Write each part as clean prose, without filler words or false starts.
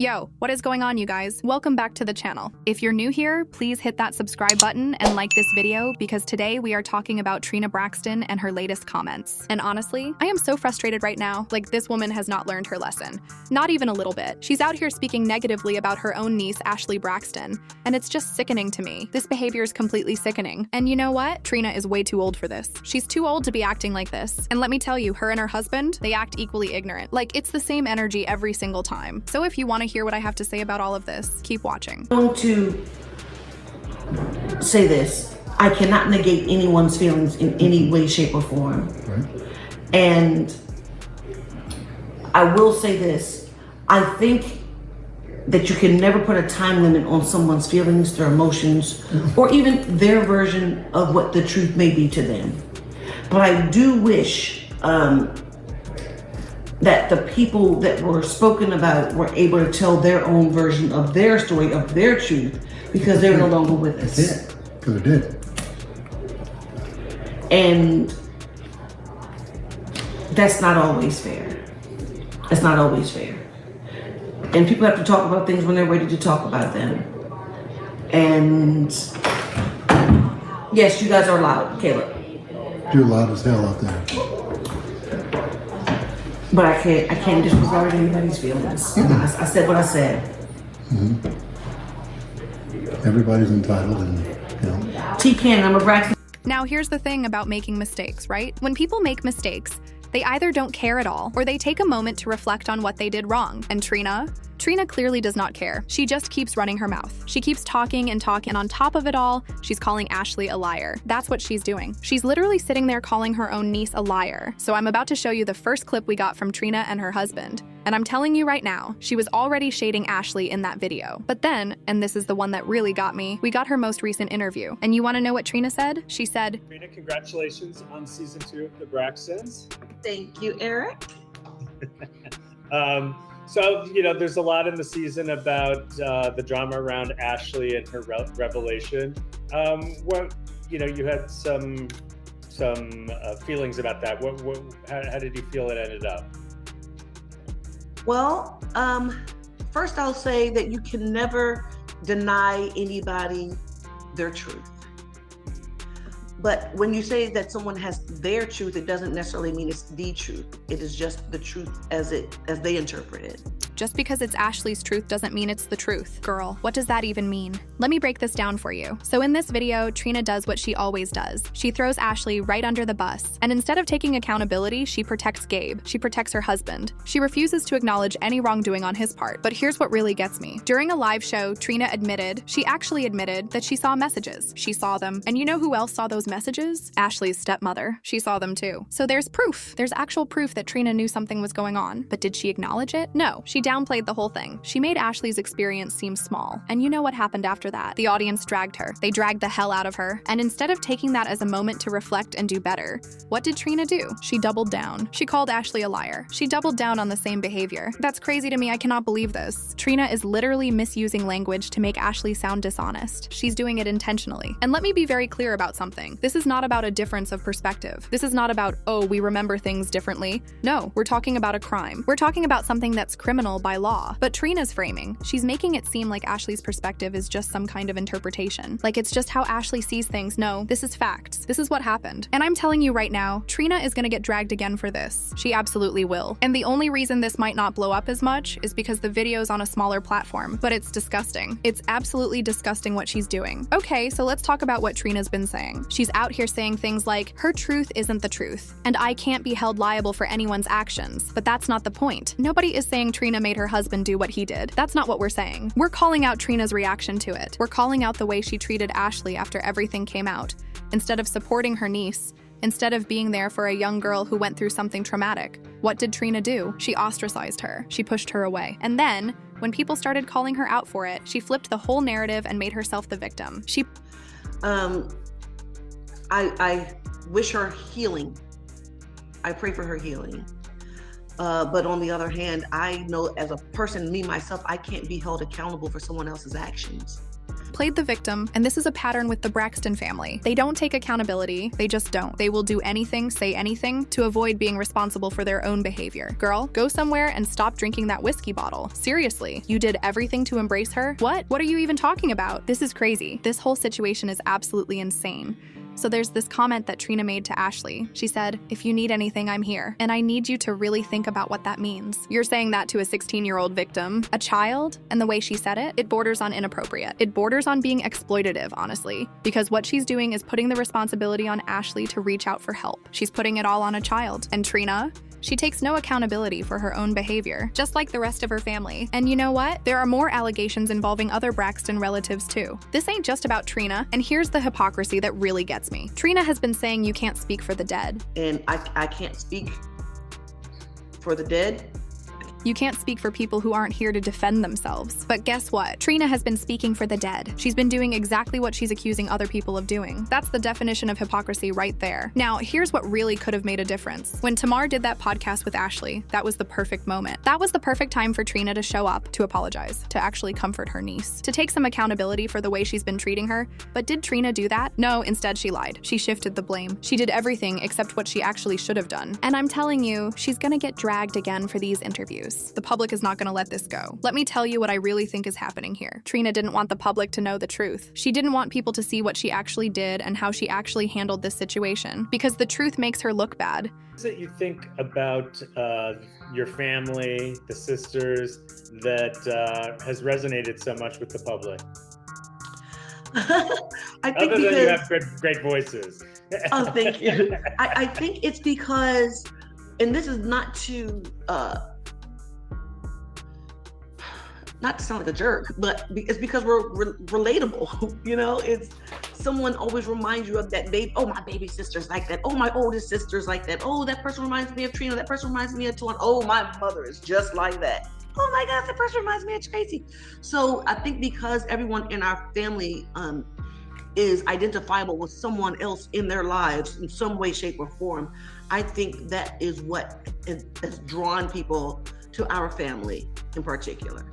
Yo, what is going on, you guys? Welcome back to the channel. If you're new here, please hit that subscribe button and like this video because today we are talking about Trina Braxton and her latest comments. And honestly, I am so frustrated right now. Like, this woman has not learned her lesson. Not even a little bit. She's out here speaking negatively about her own niece, Ashley Braxton, and it's just sickening to me. This behavior is completely sickening. And you know what? Trina is way too old for this. She's too old to be acting like this. And let me tell you, her and her husband, they act equally ignorant. Like, it's the same energy every single time. So if you want to hear what I have to say about all of this, keep watching. I'm going to say this. I cannot negate anyone's feelings in any way, shape, or form. Right. And I will say this. I think that you can never put a time limit on someone's feelings, their emotions, or even their version of what the truth may be to them. But I do wish that the people that were spoken about were able to tell their own version of their story, of their truth, because they're no longer with us. That's it, because it did. And that's not always fair. It's not always fair. And people have to talk about things when they're ready to talk about them. And yes, you guys are loud, Caleb. You're loud as hell out there. But I can't disregard anybody's feelings. I said what I said. Everybody's entitled, and Tamar Braxton. Now, here's the thing about making mistakes, right? When people make mistakes, they either don't care at all or they take a moment to reflect on what they did wrong. And Trina clearly does not care. She just keeps running her mouth. She keeps talking and talking, and on top of it all, she's calling Ashley a liar. That's what she's doing. She's literally sitting there calling her own niece a liar. So I'm about to show you the first clip we got from Trina and her husband. And I'm telling you right now, she was already shading Ashley in that video. But then, and this is the one that really got me, we got her most recent interview. And you want to know what Trina said? She said, Trina, congratulations on season 2 of The Braxtons. Thank you, Eric. So, there's a lot in the season about the drama around Ashley and her revelation. You had some feelings about that. How did you feel it ended up? Well, first I'll say that you can never deny anybody their truth. But when you say that someone has their truth, it doesn't necessarily mean it's the truth. It is just the truth as they interpret it. Just because it's Ashley's truth doesn't mean it's the truth. Girl, what does that even mean? Let me break this down for you. So in this video, Trina does what she always does. She throws Ashley right under the bus. And instead of taking accountability, she protects Gabe. She protects her husband. She refuses to acknowledge any wrongdoing on his part. But here's what really gets me. During a live show, Trina actually admitted that she saw messages. She saw them. And you know who else saw those messages? Ashley's stepmother. She saw them too. So there's proof. There's actual proof that Trina knew something was going on. But did she acknowledge it? No. She downplayed the whole thing. She made Ashley's experience seem small. And you know what happened after that? The audience dragged her. They dragged the hell out of her. And instead of taking that as a moment to reflect and do better, what did Trina do? She doubled down. She called Ashley a liar. She doubled down on the same behavior. That's crazy to me. I cannot believe this. Trina is literally misusing language to make Ashley sound dishonest. She's doing it intentionally. And let me be very clear about something. This is not about a difference of perspective. This is not about, oh, we remember things differently. No, we're talking about a crime. We're talking about something that's criminal by law. But Trina's framing, she's making it seem like Ashley's perspective is just some kind of interpretation. Like it's just how Ashley sees things. No, this is facts. This is what happened. And I'm telling you right now, Trina is gonna get dragged again for this. She absolutely will. And the only reason this might not blow up as much is because the video's on a smaller platform. But it's disgusting. It's absolutely disgusting what she's doing. Okay, so let's talk about what Trina's been saying. She's out here saying things like, her truth isn't the truth, and I can't be held liable for anyone's actions. But that's not the point. Nobody is saying Trina made her husband do what he did. That's not what we're saying. We're calling out Trina's reaction to it. We're calling out the way she treated Ashley after everything came out. Instead of supporting her niece, instead of being there for a young girl who went through something traumatic, what did Trina do? She ostracized her. She pushed her away. And then, when people started calling her out for it, she flipped the whole narrative and made herself the victim. I wish her healing. I pray for her healing. But on the other hand, I know as a person, me, myself, I can't be held accountable for someone else's actions. played the victim, and this is a pattern with the Braxton family. They don't take accountability, they just don't. They will do anything, say anything, to avoid being responsible for their own behavior. Girl, go somewhere and stop drinking that whiskey bottle. Seriously, you did everything to embrace her? What? What are you even talking about? This is crazy. This whole situation is absolutely insane. So there's this comment that Trina made to Ashley. She said, "If you need anything, I'm here. And I need you to really think about what that means." You're saying that to a 16-year-old victim, a child, and the way she said it borders on inappropriate. It borders on being exploitative, honestly, because what she's doing is putting the responsibility on Ashley to reach out for help. She's putting it all on a child. And Trina, she takes no accountability for her own behavior, just like the rest of her family. And you know what? There are more allegations involving other Braxton relatives too. This ain't just about Trina, and here's the hypocrisy that really gets me. Trina has been saying you can't speak for the dead. And I can't speak for the dead. You can't speak for people who aren't here to defend themselves. But guess what? Trina has been speaking for the dead. She's been doing exactly what she's accusing other people of doing. That's the definition of hypocrisy right there. Now, here's what really could have made a difference. When Tamar did that podcast with Ashley, that was the perfect moment. That was the perfect time for Trina to show up, to apologize, to actually comfort her niece, to take some accountability for the way she's been treating her. But did Trina do that? No, instead she lied. She shifted the blame. She did everything except what she actually should have done. And I'm telling you, she's gonna get dragged again for these interviews. The public is not going to let this go. Let me tell you what I really think is happening here. Trina didn't want the public to know the truth. She didn't want people to see what she actually did and how she actually handled this situation, because the truth makes her look bad. What is it you think about your family, the sisters, that has resonated so much with the public? I think Other than you have great voices. Oh, thank you. I think it's because, and this is not to sound like a jerk, but it's because we're relatable. You know, it's someone always reminds you of that baby. Oh, my baby sister's like that. Oh, my oldest sister's like that. Oh, that person reminds me of Trina. That person reminds me of Tuan. Oh, my mother is just like that. Oh my gosh, that person reminds me of Tracy. So I think because everyone in our family is identifiable with someone else in their lives in some way, shape, or form, I think that is what has drawn people to our family in particular.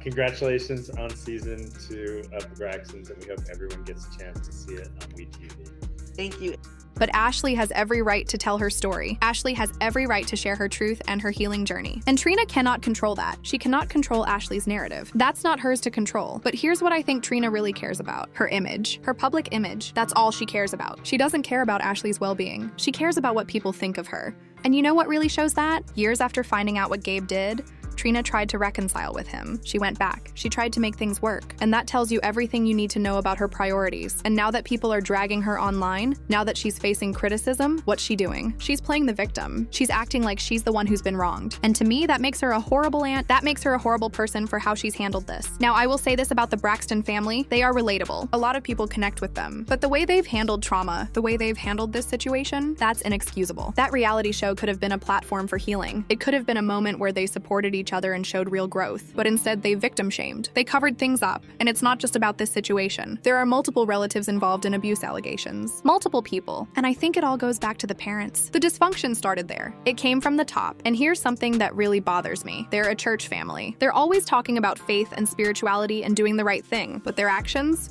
Congratulations on season 2 of The Braxtons, and we hope everyone gets a chance to see it on WeTV. Thank you. But Ashley has every right to tell her story. Ashley has every right to share her truth and her healing journey. And Trina cannot control that. She cannot control Ashley's narrative. That's not hers to control. But here's what I think Trina really cares about. Her image. Her public image. That's all she cares about. She doesn't care about Ashley's well-being. She cares about what people think of her. And you know what really shows that? Years after finding out what Gabe did, Trina tried to reconcile with him. She went back. She tried to make things work. And that tells you everything you need to know about her priorities. And now that people are dragging her online, now that she's facing criticism, what's she doing? She's playing the victim. She's acting like she's the one who's been wronged. And to me, that makes her a horrible aunt. That makes her a horrible person for how she's handled this. Now, I will say this about the Braxton family. They are relatable. A lot of people connect with them. But the way they've handled trauma, the way they've handled this situation, that's inexcusable. That reality show could have been a platform for healing. It could have been a moment where they supported each other and showed real growth, but instead they victim shamed. They covered things up, and it's not just about this situation. There are multiple relatives involved in abuse allegations. Multiple people, and I think it all goes back to the parents. The dysfunction started there. It came from the top, and here's something that really bothers me. They're a church family. They're always talking about faith and spirituality and doing the right thing, but their actions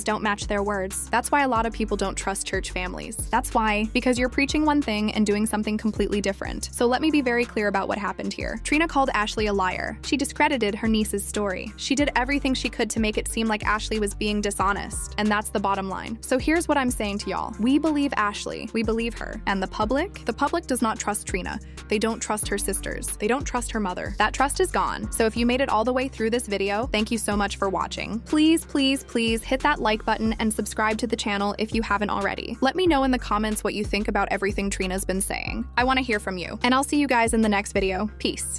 don't match their words. That's why a lot of people don't trust church families. That's why, because you're preaching one thing and doing something completely different. So let me be very clear about what happened here. Trina called Ashley a liar. She discredited her niece's story. She did everything she could to make it seem like Ashley was being dishonest, and that's the bottom line. So here's what I'm saying to y'all. We believe Ashley. We believe her. And the public does not trust Trina. They don't trust her sisters. They don't trust her mother. That trust is gone. So if you made it all the way through this video, thank you so much for watching. Please, please, please hit that like button and subscribe to the channel if you haven't already. Let me know in the comments what you think about everything Trina's been saying. I want to hear from you. And I'll see you guys in the next video. Peace.